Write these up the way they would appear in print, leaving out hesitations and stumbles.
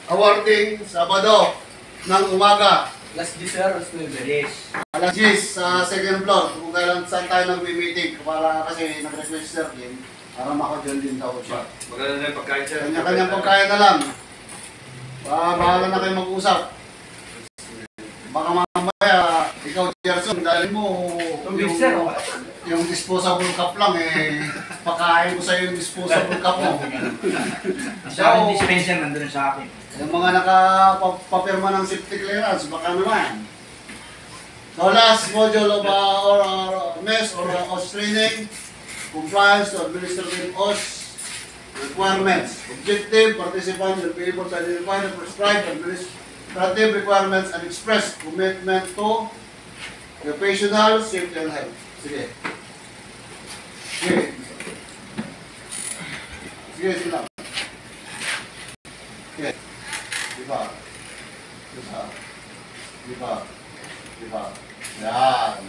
awarding Sabado ng umaga. Alas 10 sir, alas 9. Alas 10 sa second floor. Kung kailan saan tayo nag-meeting. Para kasi nag-request sir din. Para makadyan din daw siya. Maganda na yung pagkain sir. Kanya-kanyang pagkain na lang. Bahala na kayo mag-usap. Baka mamaya, ikaw Gerson, dahil mo yung disposable cup lang pakain ko sa'yo yung disposable cup mo. Sa akin, dispenser nandun sa akin. Yung mga nakapapirma ng safety clearance, baka naman. So last module of our MES or OS training, compliance to administrative OS requirements. Objective, participants will be able to identify the prescribed administrative requirements and express commitment to occupational safety and health. Sige. Sige. Sige, sige lang. Okay. Diba? Diba? Diba? Diba? Yan.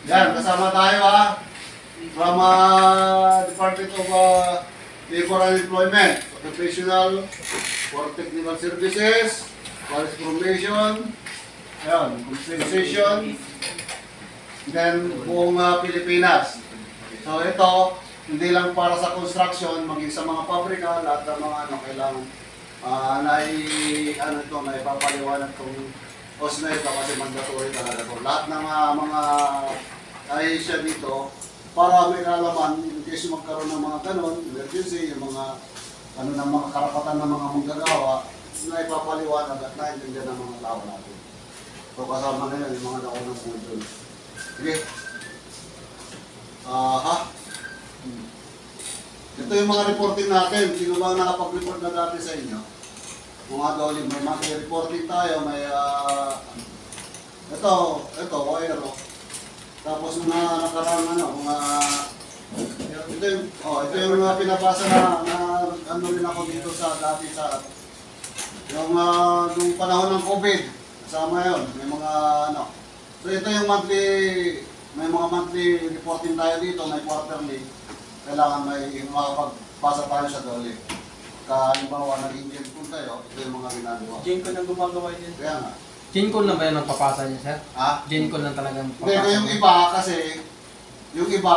Yan, kasama tayo ha. From Department of Labor and Employment, Occupational for Technical Services, Police Formation, ayan, compensation, then buong Pilipinas. So ito, hindi lang para sa construction, maging sa mga pabrika, lahat ng mga kailangan naipapaliwanag itong OS na ito kasi mandatory talaga ito. Lahat ng mga ay siya dito para may kalaman in case magkaroon ng mga ganon, emergency, yung mga ng mga karapatan ng mga manggagawa na ipapaliwanag at naintindihan ng mga tao natin. So kasama nila yung mga naunang module. Sige. Ito yung mga reporting natin. Sino ba nakapag-report na dati sa inyo? Mga doli, may mga reporting tayo, may ito, wire. Tapos mga nakarang ito yung mga pinabasa na rin ako dito sa dati sa yung nung panahon ng COVID. Kasama yun, may mga So ito yung may mga monthly reporting tayo dito, may quarterly. Kailangan may makapagpasa tayo sa doli. Halimbawa, nag-engine pool tayo, ito yung mga ginagawa. Genco nang gumagawa din. Kaya nga. Genco lang ba yun ang papasa niya, sir? Ha? Genco lang talagang papasa. Hindi, yung iba kasi, yung iba,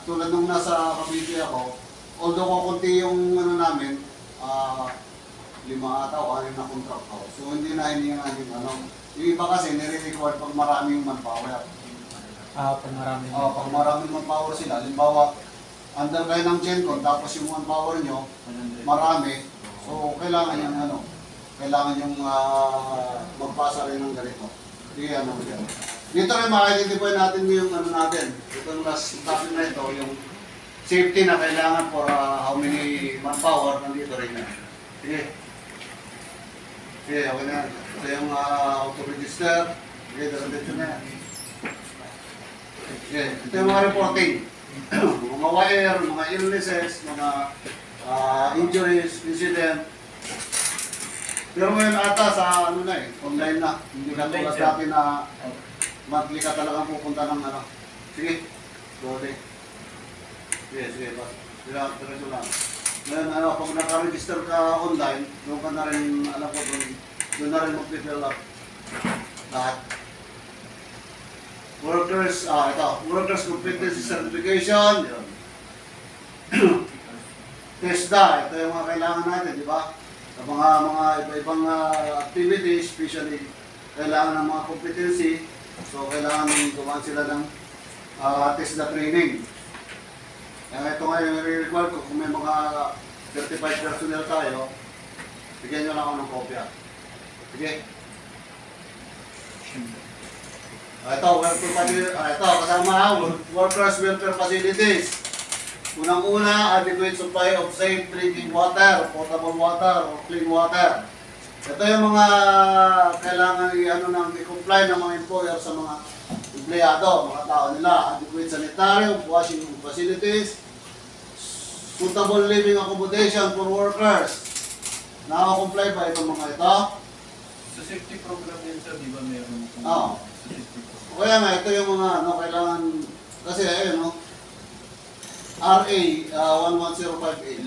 tulad nung nasa Cavite ako, although kukunti yung namin, 5 ata o 6 na contract ko. So hindi na namin Yung iba kasi nire-record pag maraming manpower. Pag maraming pag maraming manpower sila, halimbawa, under kayo ng GenCon, tapos yung manpower nyo, marami. So kailangan yung kailangan yung magpasa rin ng ganito. Sige, yan. Dito rin maka-identify natin yung natin. Itong last topic na ito, yung safety na kailangan for how many manpower, nandito rin yan. Sige. Sige, okay na yan. Ito yung auto-register. Sige, dito na yan. Sige, ito yung mga reporting. Mga wire, mga illnesses, mga injuries, incident. Pero ngayon ata sa online na. Hindi ka tulad dati na monthly ka talagang pupunta ng Sige, sorry. Sige, diretso lang. Ngayon pag naka-register ka online, doon ka na rin, doon na rin mag-fill up lahat. Workers Competency Certification. TESDA, ito yung mga kailangan natin, di ba? Sa mga iba-ibang activities, especially kailangan ng mga competency. So, kailangan gumawa sila ng TESDA training. Kaya ito nga yung i-require ko, kung may mga certified personnel tayo, bigyan nyo lang ako ng kopya. Sige. Ito, kasama workers welfare facilities. Unang-una, adequate supply of safe drinking water, potable water, or clean water. Ito yung mga kailangan i-comply ng mga employer sa mga empleyado, mga tao nila. Adequate sanitary, washing facilities, suitable living accommodation for workers. Nakaka-comply ba itong mga ito? Sa safety program din sir, di ba meron? Oo. Kaya nga, ito yung mga kailangan, kasi ayun RA 11058.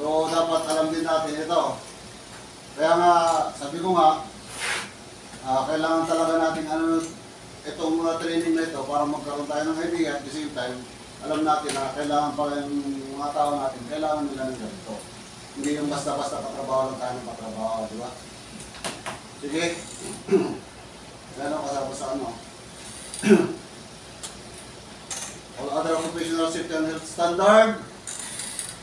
So, dapat alam din natin ito. Kaya nga, sabi ko nga, kailangan talaga natin itong mga training na ito para magkaroon tayo ng idea at the same time, alam natin na kailangan pa yung mga tao natin, kailangan nila ng ganito. Hindi yung basta-basta patrabaho lang tayo ng patrabaho, di ba? Sige. Gano'n kasama sa ano? All other occupational safety and health standard.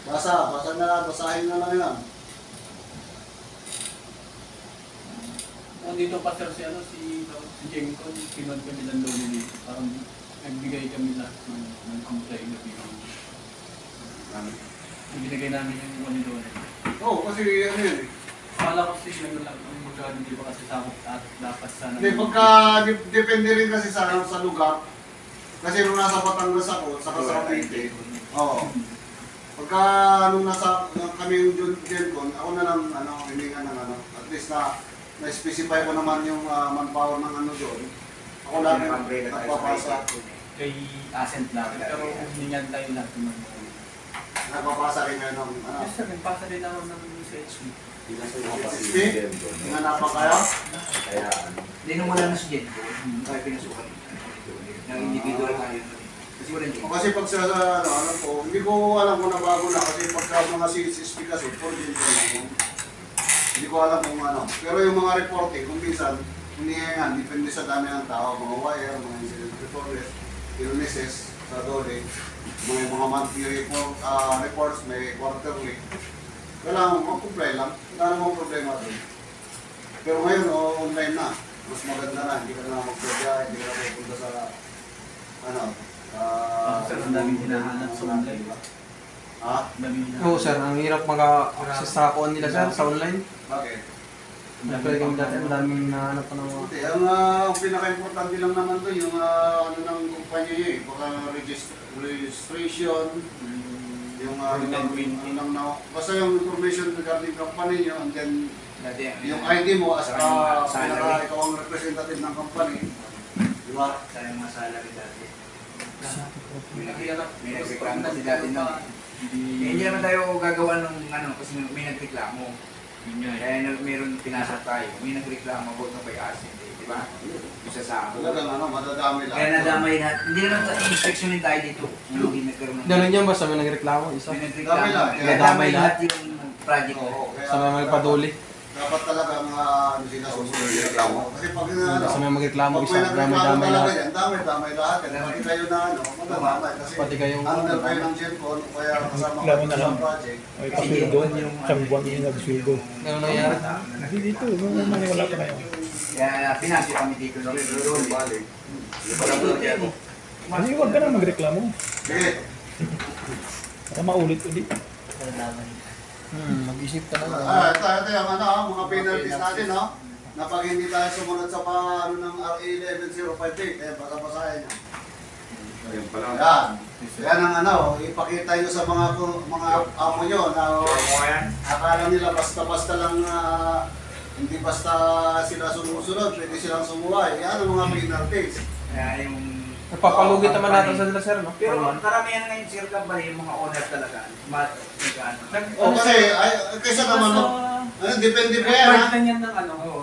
Basa na lang, basahin na lang yan. Dito pa sir si Jengkon, pinod kami ng lolo dito. Parang nagbigay kami lahat ng complaint na pinod. Binigay namin yung money doon. Oo, kasi ano yun eh. Akala ko kasi lang ang magkano, di ba kasi sakop at dapat sana. Hindi, depende rin kasi sa lugar. Kasi nung nasa Batangas ako, saka sa Cavite. Oo. Pagka nung kami yung Gencon, ako na lang hininga ng at least na-specify ko naman yung manpower ng doon. Ako lang yung nagpapasa. Kay Ascent lang. Pero hiningan tayo lang naman. Nagpapasa rin ngayon ng Yes sir, nagpasa din ako ng SHP. SSP? Hinganapan kayo? Hindi nung wala na si Jen, tayo pinasukan. Nang individual tayo. Kasi wala Jen. Kasi pag sa alam ko, hindi ko alam kung nabago na kasi pagka mga SSP kasi, 4 din ko na. Hindi ko alam kung ano. Pero yung mga reporting, kung minsan, hinihingan, depende sa dami ng tao, mga wire, mga incident reporters, illnesses, sa dole, mga monthly reports, may quarterly. Kailangan mag-comply lang, wala namang problema doon. Pero ngayon, online na. Mas maganda na, hindi ka na magpudya, hindi ka na magpunta sa, Sir, ang daming hinahanap sa online. Ha? Oo sir, ang hirap maka-access sa kuha nila sir sa online. Bakit? Pwede kami dati, ang daming nahanap pa ng mga... Hindi, ang pinaka-importante lang naman doon, yung ng kumpanya niya eh, baka registration, yung basta yung information regarding company niyo, and then yung ID mo as ikaw ang representative ng company, di ba? Sana yung mga salary dati. May nagreklamo kasi dati na. Hindi naman tayo gagawa ng kasi may nagreklamo. Kaya meron pinasa tayo, may nagreklamo about ng kay Asin, di ba? Isa sa ako. Talagang madadami lang. Kaya nadamay na, hindi naman inspeksyonin tayo dito. Hindi nagkaroon ng... Ganun yan basta may nagreklamo, isa. May nagreklamo. Dami lang. Kaya damay lahat yung project. Oo, kaya Sa may magpaduli. dapat talaga sila susunod yung reklamo. Kasi pag Sa may magreklamo, pag isa. may nagreklamo Damay talaga lahat. yan, damay lahat. Pati kayo na madamay. Kasi Pati kayong... under kayo ng Gencon, kaya kasama Reklamo kayo na sa lang. project. Ay, pasildo. Isang buwan yung nagsildo. Ganun nangyari. Hindi dito, wala pa kayo. Kaya pinasok kami dito. Balik. Kasi huwag ka na magreklamo. Sige. Baka maulit-ulit. Mag-isip ka na. Ito yung mga penalties natin, no? Na pag hindi tayo sumunod sa ng RA 11058, baka basahin niya. Yan. Yan ang ipakita nyo sa mga amo nyo na akala nila basta-basta lang hindi basta sila sumusunod, pwede silang sumuway. Yan ang mga penalties. Kaya yung... Nagpapalugit naman natin sa nila sir, no? Pero karamihan ngayon sir company, yung mga owner talaga. O kasi, kaysa naman, depende pa yan, ha? Part na yan ng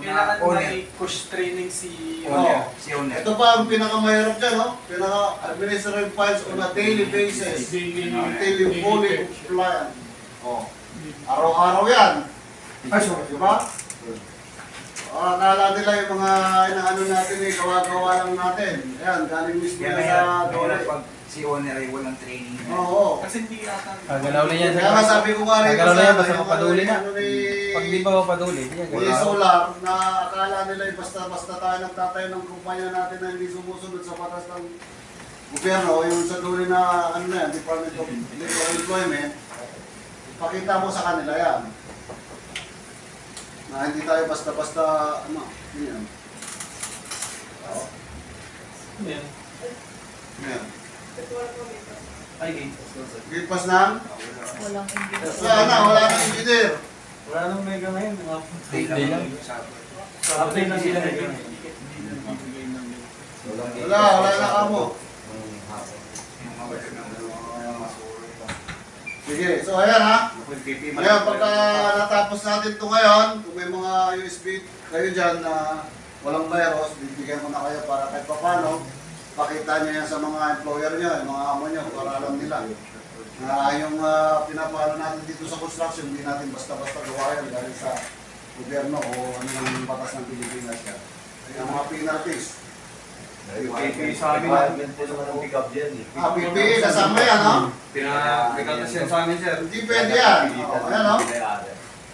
kailangan owner. may push training si Oo. Si owner. Ito pa ang pinakamahirap dyan, no? Pinaka-administrative files on a daily basis. Until you fully compliant. Oh. Araw-araw yan. Ay, sorry. Di ba? Akala nila yung mga inaano natin gawa-gawa lang natin. Ayan, galing mismo Kaya sa dole. pag si owner ay walang training. Oo. Kasi hindi ata. Galaw na yan sir. Kaya nga sabi ko nga rin Galaw na yan, basta yung mapaduli na. ano ni Pag di ba mapaduli, di yan. ni Solar, na akala nila basta-basta tayo nagtatayo ng kumpanya natin na hindi sumusunod sa batas ng gobyerno, yung sa dole na Department of Labor and Employment, pakita mo sa kanila yan. Na hindi tayo basta-basta, yun. Oo. Yan. Yan. Ay, game. Gipas na? Walang engineer. Wala nang engineer. Wala nang mega ngayon. Day lang. Update na sila. Wala na kamo. Sige, so ayan ha. Ngayon, pagka natapos natin ito ngayon, kung may mga USB kayo dyan na walang virus, bibigyan ko na kayo para kahit papano, pakita nyo yan sa mga employer nyo, yung mga amo nyo, para alam nila. Yung pinapalo natin dito sa construction, hindi natin basta-basta gawa yan dahil sa gobyerno o ano ng batas ng Pilipinas yan. Yung mga penalties. PPE sa amin. PPE, kasama yan, no? Pinagatas yan sa amin, sir. Hindi pwede yan. Ayan, no?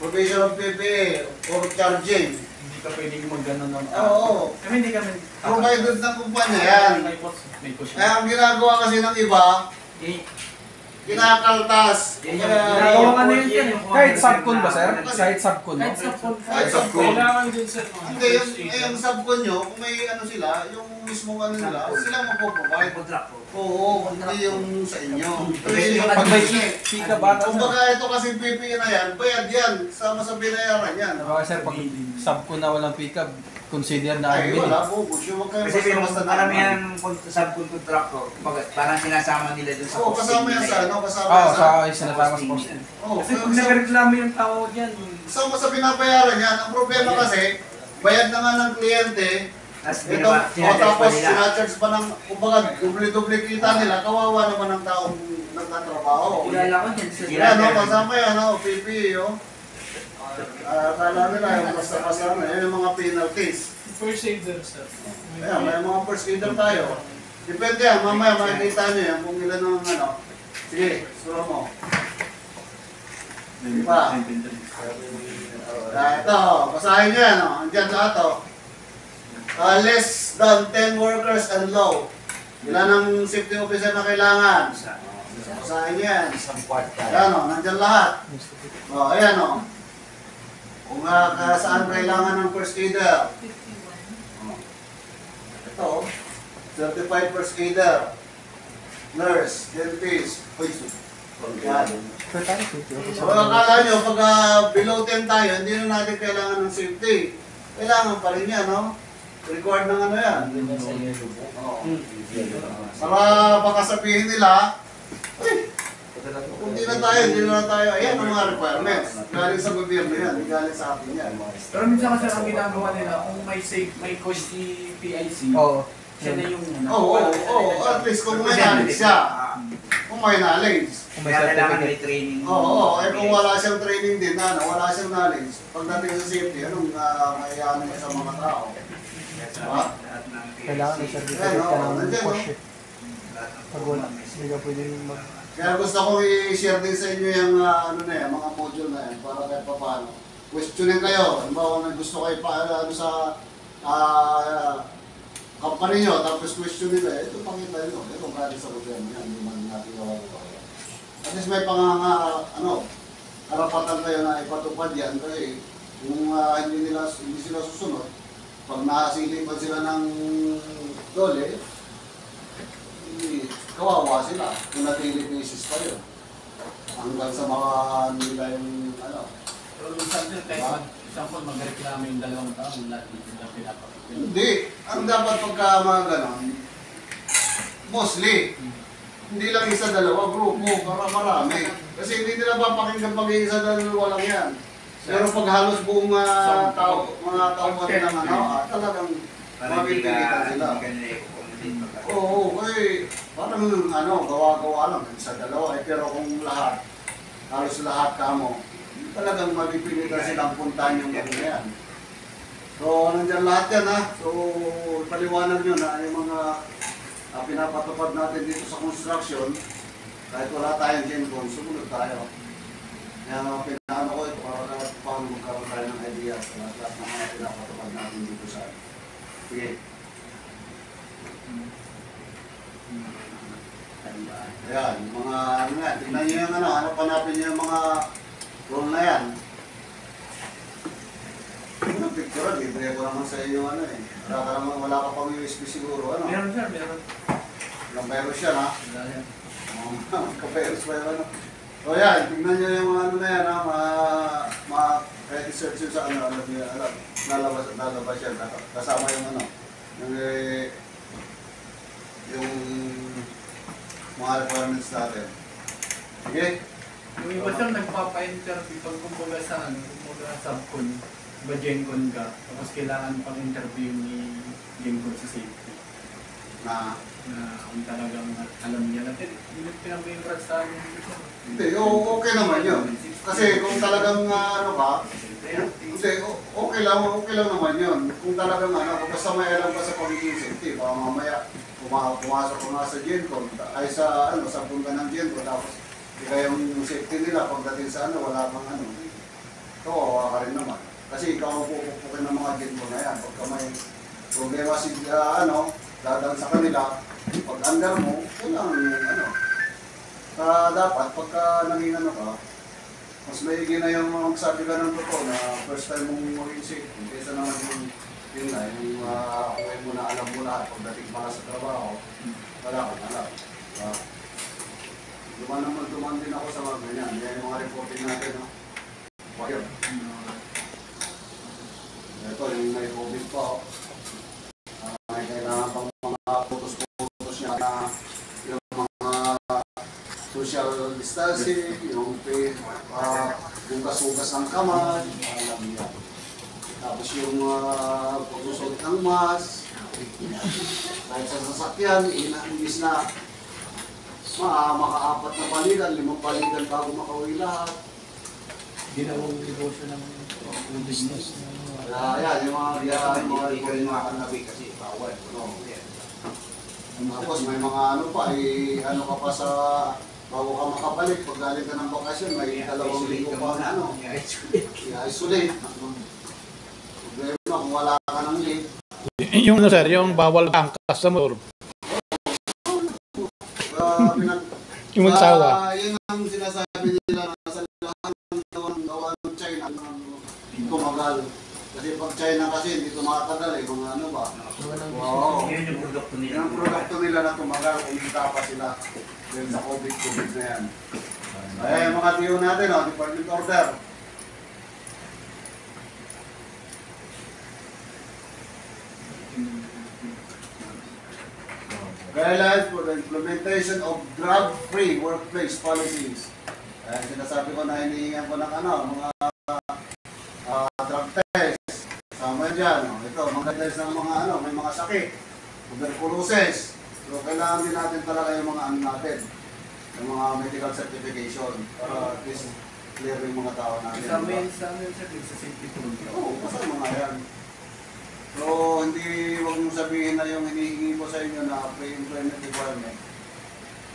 Provision of PPE, for charging. Hindi ka pwedeng mag-ganon ng Oo. Kami hindi kami. Provided ng kumpanya yan. May push. Kaya ang ginagawa kasi ng iba, kinakaltas. Ginagawa ka na yun yan. Kahit subcon ba, sir? Kahit subcon, no? Kahit subcon. Kailangan din sir. Hindi, yung subcon nyo, kung may ano sila, yung mismo ano nila, sila magpo-provide. Oo, hindi yung sa inyo. Kasi yung Pag may pika ba? kumbaga ito kasi PPE na yan, bayad yan, sama sa binayaran yan. Diba, sir, pag subcon na walang pick up, consider na Ay, admin. wala po, Bush. Huwag kayo Kasi basta-basta na. karamihan ng subcontractor, parang sinasama nila dun sa Oo, kasama yan sa ano, kasama Oo, yan sa... sa sinasama sa post. Oo, Kasi kung nagreklamo yung tao dyan, kasama sa binabayaran yan. Ang problema kasi, bayad na nga ng kliyente, ito, o tapos sinacharge pa ng, kumbaga, doble-doble kita nila, kawawa naman ang taong nagtatrabaho. kilala ko dyan sir. Yan, no, kasama yan, no, PPE, oh. Akala nila, yung basta-basta na, yan yung mga penalties. First aider sir. Ayan, may mga first aider tayo. Depende yan, mamaya makikita nyo yan kung ilan ang ano. Sige, sura mo. Diba? Ito, basahin nyo yan, oh. Andyan lahat, oh. Less than 10 workers and low. Ilan ang safety officer na kailangan? Basahin nyo yan. Ayan, oh, nandyan lahat. Oh, ayan, oh. Kung saan kailangan ng first aider. Ito, certified first aider, nurse, dentist, yan. So, akala nyo, pag below 10 tayo, hindi na natin kailangan ng safety. Kailangan pa rin yan, no? Record ng ano yan. Oo. Para baka sabihin nila, ay, hindi na tayo. Ayan ang mga requirements. Galing sa gobyerno yan, galing sa atin yan. Pero minsan kasi ang ginagawa nila, kung may coach si PIC, Oo. siya na yung Oo, at least kung may knowledge siya. Kung may knowledge. Kung may Kaya kailangan certificate. may training. Oo, kung wala siyang training din, wala siyang knowledge, pagdating sa safety, anong may ano sa mga tao? Diba? Kailangan may certificate ka ng push. Pag wala, hindi ka pwede mag... Kaya gusto ko i-share din sa inyo yung ano na yan, mga module na yan, para kahit pa paano. Questionin kayo, halimbawa na gusto kayo pa ano sa company nyo, tapos question nila, ito pakita nyo, ito galing sa gobyerno yan, hindi man natin gawa-gawa yan. At least may karapatan kayo na ipatupad yan, kasi kung hindi sila susunod, pag nakasilipan sila ng dole, kawawa sila kung natili basis pa yun. Hanggang sa mga nila yung ano. Pero minsan sir, kahit example, magreklamo yung dalawang tao, lahat dito na pinapakita. Hindi. Ang dapat pagka mga ganon, mostly, hindi lang isa, dalawa, grupo, para marami. Kasi hindi nila papakinggan pag isa, dalawa lang yan. Pero pag halos buong mga tao ng ano, talagang mapipilitan sila. Oo, kasi parang ano, gawa-gawa lang, isa, dalawa. Pero kung lahat, halos lahat kamo, talagang mapipilitan silang puntahan yung gano'n yan. So, nandiyan lahat yan ha. So, paliwanag nyo na yung mga pinapatupad natin dito sa construction, kahit wala tayong GenCon, sumunod tayo. Kaya pinaano ko ito para paano magkaroon tayo ng idea sa lahat ng mga pinapatupad natin dito sa sige. Ayan, mga ano yan, tignan nyo yung ano, hanap-hanapin nyo yung mga role na yan. Yung picture, libre ko naman sa iyo ano eh. Wala ka pang USB siguro, ano? Meron sir, meron. Meron siya na. Wala yan. Kaperos pa yung ano. So yan, tignan nyo yung ano na yan, kahit i-search yun sa ano, lalabas yan. Kasama yung ano, yung mga requirements natin. Okay? Yung iba sir, nagpapa-interview pag kumbaga sa ano, kumbaga subcon, iba GenCon ka, tapos kailangan pang interview ni GenCon sa safety. Na, Kung talagang alam niya natin, pinag-impress sa amin dito. hindi, okay naman yun. Kasi kung talagang ano ka, hindi, okay lang naman yun. Kung talagang ano, basta may alam ka sa pagiging safety, baka mamaya pumasok ko nga sa GenCon, ay sa ano, sa punta ng GenCon, tapos kaya yung safety nila pagdating sa ano, wala pang ano. Kawawa ka rin naman. Kasi ikaw ang pupupukin ng mga GenCon na yan. Pagka may problema si ano, dadang sa kanila, pag under mo, kailangan yung ano. Dapat pagka naging ano ka, mas maigi na yung magsabi ka ng totoo na first time mong maging safety. Kaysa naman yun na, yung okay mo na, alam mo lahat pagdating pa sa trabaho, wala kang alam. Duman din ako sa mga ganyan. Yan yung mga reporting natin, no? Wire. Ito, yung may COVID pa, oh. May kailangan pang mga photos niya na yung mga social distancing, yung bukas-bukas ng kamay, alam niya. Tapos yung pagsusot ng mask, kahit sa sasakyan, imbis na maka-4 na paligan, 5 paligan bago makauwi lahat. Ginawang negosyo ng business. Yan, yung mga Ikaw yung mga kanabi kasi bawal. Tapos may mga ano pa, ano ka pa sa bago ka makabalik, pag galing ka ng bakasyon, may 2 linggo pa ano. I-isolate. Problema kung wala ka ng leave. Yung ano sir, yung bawal angkas sa motor. Yung magsawa. Yun ang sinasabi nila na sa lahat ng gawa ng China, tumagal. Kasi pag China kasi hindi tumatagal eh, mga ano ba? Oo. Yun yung produkto nila. Yung produkto nila na tumagal, kumita pa sila. Dahil sa COVID na yan. Ay, mga tiyo natin, department order. Guidelines for the implementation of drug-free workplace policies. Sinasabi ko na hinihingan ko ng ano, mga drug test. Sama dyan. Ito, mga test ng mga ano, may mga sakit. Tuberculosis. So, kailangan din natin talaga yung mga ano natin. Yung mga medical certification. Para at least clear yung mga tao natin. Sa amin sa safety program. Oo, basta mga yan. So, huwag mong sabihin na yung hinihingi ko sa inyo na pre-employment requirement.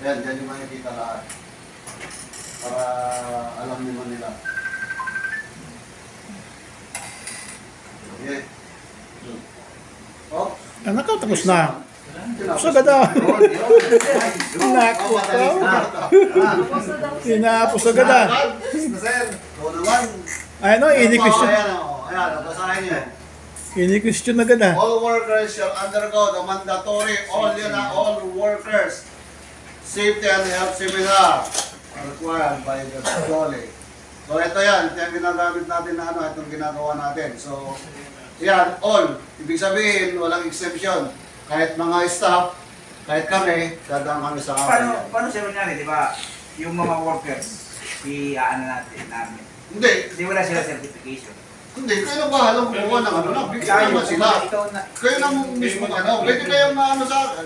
Yan, dyan yung makikita lahat. Para alam naman nila. Okay. Oh, Tapos na. Tapos agad ah. Tinapos agad ah. Sir, o naman. Ano, ini-question. Ayan, basahin niyo. Ini-question agad ah. All workers shall undergo the mandatory, all workers, safety and health seminar required by the DOLE. So ito yan, ito yung ginagamit natin na ano, itong ginagawa natin. So, yan, all. Ibig sabihin, walang exemption. Kahit mga staff, kahit kami, dadaan kami sa amin. Paano siya nangyari, di ba? Yung mga workers, i-ano namin. Hindi, Hindi wala sila certification. hindi, kayo na bahalang kumuha ng ano lang. Bigyan naman sila. Kayo na mismo ano, pwede kayong na ano sa akin.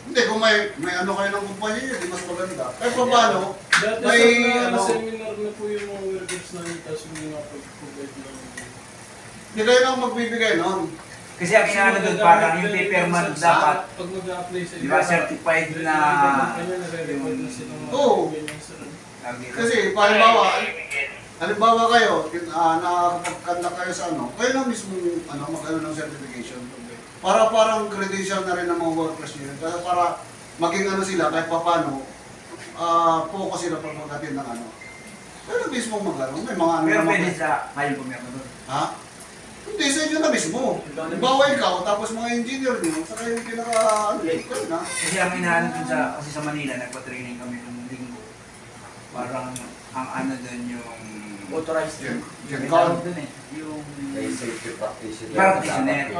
Hindi, kung may ano kayo ng kumpanya yun, di mas maganda. Kahit pa paano, may ano, seminar na po yung mga workers namin, tapos hindi pag-provide ng... hindi kayo na magbibigay nun. Kasi ang inaano doon parang yung paperman dapat, Pag mag-a-apply sa di ba, certified na... Oo. Kasi, halimbawa kayo, nakakapagkanda kayo sa ano, kayo na mismo ano, mag-ano ng certification. Para parang credential na rin ng mga workers nyo. Kaya para maging ano sila, kahit pa paano, focus sila pag mag-attend ng ano. Kayo na mismo mag-ano, may mga ano Pero naman. pwede sa kayo pumirma doon. Ha? Hindi, sa inyo na mismo. Halimbawa ikaw, tapos mga engineer nyo, saka yung pinaka, kayo na. Kasi ang inaano doon kasi sa Manila, nagpa-training kami ng linggo. Parang ang ano doon yung... Authorized yun. Yung tawag doon eh. Yung... safety practitioner. Practitioner.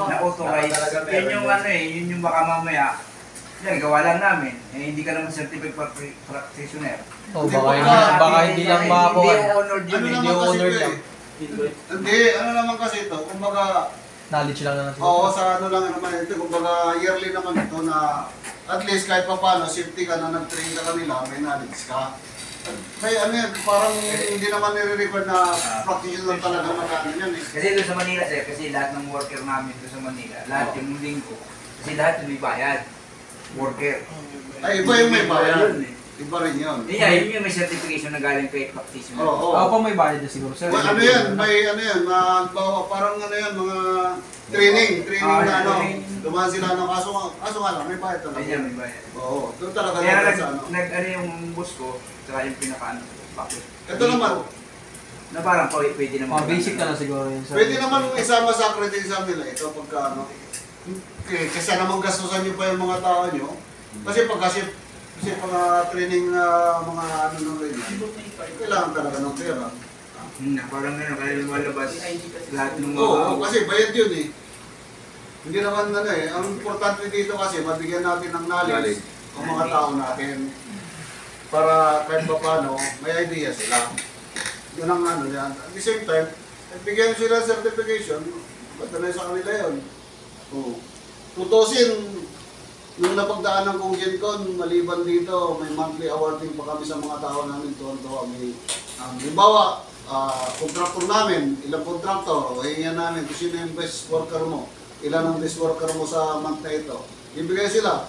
Na-authorize. Yun yung ano eh, yun yung baka mamaya, yan, gawa lang namin. Eh, hindi ka naman certified practitioner. Oh, baka hindi lang Hindi makakuha. honored yun. Ano eh. naman Hindi kasi honored ito lang. eh. Hindi, ano naman kasi ito, kumbaga, Knowledge lang naman. oo, sa ano lang naman ito, kumbaga yearly naman ito na at least kahit pa paano, safety ka na nag-train ka kanila, may knowledge ka. May ano yan, parang hindi naman nire-record na practice lang talaga magkano yan eh. Kasi doon sa Manila, sir, kasi lahat ng worker namin doon sa Manila, lahat yung linggo, kasi lahat yung may bayad. Worker. Ay, iba yung may bayad. Yun eh. Iba rin yun. Yun yung may certification na galing kay practitioner. Oo. Ako pa may bayad na siguro, sir. Well, ano yan, may ano yan, parang ano yan, mga training na ano, dumaan sila ng kaso nga lang, may bayad talaga. Ayun, may bayad. Oo, doon talaga Kaya naman sa ano. ano yung boss ko, saka yung pinaka-ano, bakit? Ito naman, Na parang pwede naman. Mga basic na lang siguro yun, sir. pwede naman isama sa accreditation nila ito pagka ano. Kasi naman gastusan nyo pa yung mga tao nyo. Kasi mga training na mga ano nung rin, kailangan talaga ng pera. Parang ano, kaya lumalabas lahat ng mga... Oo, kasi bayad yun eh. Hindi naman ano eh, ang importante dito kasi mabigyan natin ng knowledge ang mga tao natin para kahit pa paano may idea sila. Yun ang ano yan. At the same time, bigyan sila ng certification, ba't na sa kanila yun? Oo. Tutusin, nung napagdaanan kong GenCon, maliban dito, may monthly awarding pa kami sa mga tao namin tuwan-tuwa. Halimbawa, contractor namin, ilang contractor, hihingan namin kung sino yung best worker mo. Ilan ang best worker mo sa month na ito. Ibigay sila.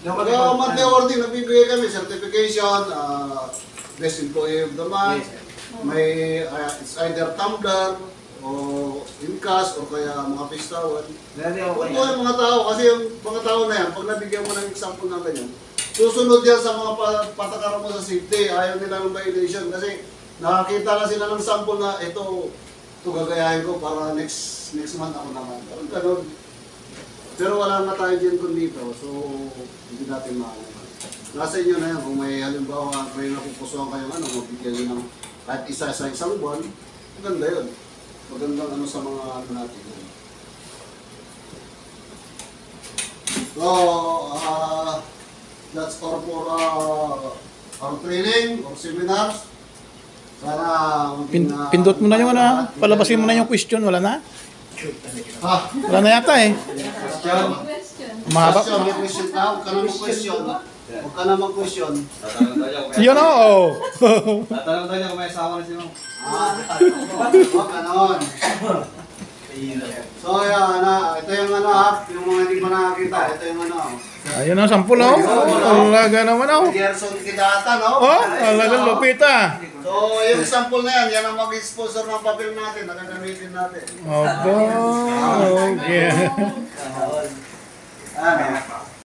Kaya monthly awarding, nabibigay kami, certification, best employee of the month, may it's either tumbler, o in cash, o kaya mga fish towel. Kung yung mga tao, kasi yung mga tao na yan, pag nabigyan mo ng example na ganyan, susunod yan sa mga patakaran mo sa safety, ayaw nila ng violation. Kasi nakakita na sila ng sample na ito gagayahin ko para next month ako naman. Ganun. Pero wala na tayo dyan kung dito, so hindi natin maalaman. Nasa inyo na yan, kung may halimbawa may napupusuan kayong ano, mabigyan nyo ng kahit isa sa isang buwan, maganda yun. Magandang ano sa mga ano natin. So, that's all for our training or seminars. Sana Pindot mo na yung ano, palabasin mo na yung question, wala na? Wala na yata eh. Mahaba. Question, may question na. Huwag ka na mag-question. Huwag ka na mag-question. Tatanong daw niya kung Yun oo. Tatanong daw niya kung may asawa na si Ma'am. Huwag ka noon. So, yan na. Ito yung ano ha. Yung mga hindi pa nakakita. Ito yung ano. Ayun ang sampul oh. Alaga naman oh. Gerson Kidata, no? Oh, alagang lupit ah. So, yung sample na yan, yan ang mag-sponsor ng papel natin. Nakagamitin natin. Opo. Okay. Ano?